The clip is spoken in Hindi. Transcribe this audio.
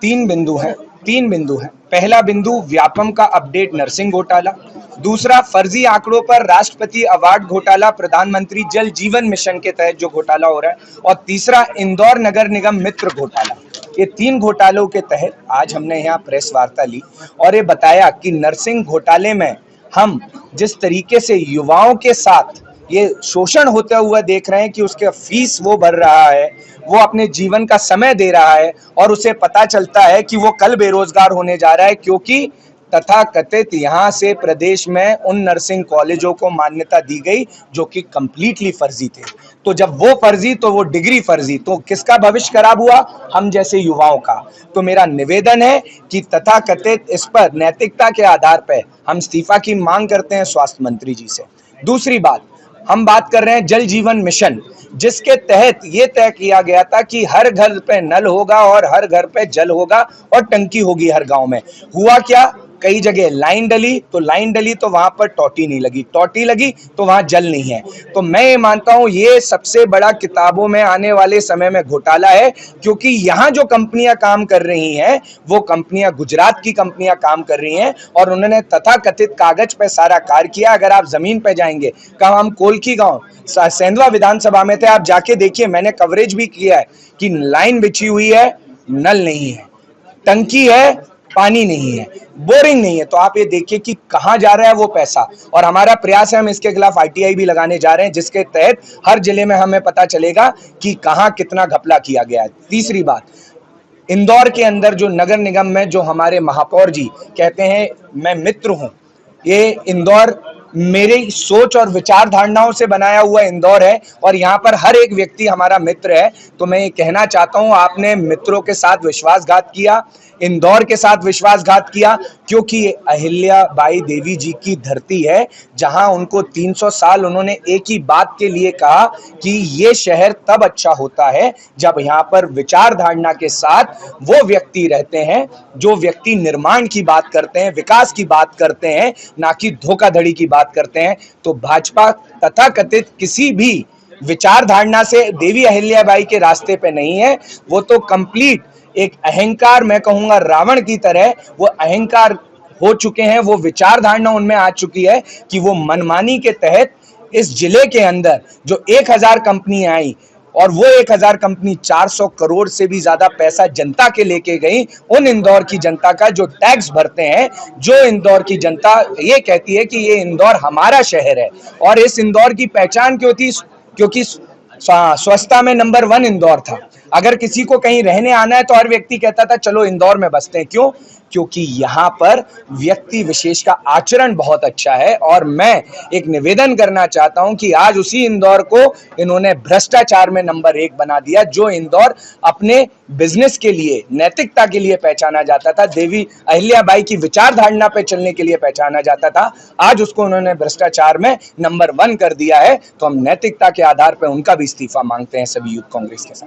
तीन बिंदु हैं। पहला बिंदु व्यापम का अपडेट नर्सिंग घोटाला, दूसरा फर्जी आंकड़ों पर राष्ट्रपति अवार्ड घोटाला, प्रधानमंत्री जल जीवन मिशन के तहत जो घोटाला हो रहा है, और तीसरा इंदौर नगर निगम मित्र घोटाला। ये तीन घोटालों के तहत आज हमने यहाँ प्रेस वार्ता ली और ये बताया कि नर्सिंग घोटाले में हम जिस तरीके से युवाओं के साथ ये शोषण होता हुआ देख रहे हैं कि उसके फीस वो भर रहा है, वो अपने जीवन का समय दे रहा है और उसे पता चलता है कि वो कल बेरोजगार होने जा रहा है, क्योंकि तथाकथित यहाँ से प्रदेश में उन नर्सिंग कॉलेजों को मान्यता दी गई जो कि कंप्लीटली फर्जी थे। तो जब वो फर्जी तो वो डिग्री फर्जी, तो किसका भविष्य खराब हुआ? हम जैसे युवाओं का। तो मेरा निवेदन है कि तथाकथित इस पर नैतिकता के आधार पर हम इस्तीफा की मांग करते हैं स्वास्थ्य मंत्री जी से। दूसरी बात, हम बात कर रहे हैं जल जीवन मिशन, जिसके तहत यह तय किया गया था कि हर घर पे नल होगा और हर घर पे जल होगा और टंकी होगी हर गांव में। हुआ क्या? कई जगह लाइन डली तो वहां पर टोटी नहीं लगी, टोटी लगी तो वहां जल नहीं है। तो मैं ये मानता हूं ये सबसे बड़ा किताबों में आने वाले समय में घोटाला है, क्योंकि यहाँ जो कंपनियां काम कर रही हैं वो कंपनियां गुजरात की कंपनियां काम कर रही हैं और उन्होंने तथाकथित कागज पे सारा कार्य किया। अगर आप जमीन पे जाएंगे, कहा हम कोलखी गांव सेंधवा विधानसभा में थे, आप जाके देखिए, मैंने कवरेज भी किया है कि लाइन बिछी हुई है, नल नहीं है, टंकी है, पानी नहीं है, बोरिंग नहीं है। तो आप ये देखिए कि कहां जा रहा है वो पैसा। और हमारा प्रयास है, हम इसके खिलाफ आरटीआई भी लगाने जा रहे हैं, जिसके तहत हर जिले में हमें पता चलेगा कि कहां कितना घपला किया गया है। तीसरी बात, इंदौर के अंदर जो नगर निगम में जो हमारे महापौर जी कहते हैं मैं मित्र हूं, ये इंदौर मेरी सोच और विचार धारणाओं से बनाया हुआ इंदौर है और यहाँ पर हर एक व्यक्ति हमारा मित्र है। तो मैं ये कहना चाहता हूँ, आपने मित्रों के साथ विश्वासघात किया, इंदौर के साथ विश्वासघात किया, क्योंकि ये अहिल्याबाई देवी जी की धरती है, जहां उनको 300 साल उन्होंने एक ही बात के लिए कहा कि ये शहर तब अच्छा होता है जब यहाँ पर विचार धारणा के साथ वो व्यक्ति रहते हैं जो व्यक्ति निर्माण की बात करते हैं, विकास की बात करते हैं, ना कि धोखाधड़ी की बात करते हैं। तो भाजपा तथाकथित किसी भी विचार धारणा से देवी अहिल्याबाई के रास्ते पे नहीं है। वो तो कंप्लीट एक अहंकार, मैं कहूंगा रावण की तरह वो अहंकार हो चुके हैं। वो विचार धारणा उनमें आ चुकी है कि वो मनमानी के तहत इस जिले के अंदर जो 1000 कंपनियां आई और वो 1000 कंपनी 400 करोड़ से भी ज्यादा पैसा जनता के लेके गई, उन इंदौर की जनता का जो टैक्स भरते हैं, जो इंदौर की जनता ये कहती है कि ये इंदौर हमारा शहर है। और इस इंदौर की पहचान क्यों थी? क्योंकि स्वच्छता में नंबर 1 इंदौर था। अगर किसी को कहीं रहने आना है तो हर व्यक्ति कहता था चलो इंदौर में बसते हैं। क्यों? क्योंकि यहाँ पर व्यक्ति विशेष का आचरण बहुत अच्छा है। और मैं एक निवेदन करना चाहता हूं कि आज उसी इंदौर को इन्होंने भ्रष्टाचार में नंबर 1 बना दिया। जो इंदौर अपने बिजनेस के लिए, नैतिकता के लिए पहचाना जाता था, देवी अहिल्याबाई की विचार धारणा पे चलने के लिए पहचाना जाता था, आज उसको उन्होंने भ्रष्टाचार में नंबर 1 कर दिया है। तो हम नैतिकता के आधार पर उनका भी इस्तीफा मांगते हैं सभी यूथ कांग्रेस के साथ।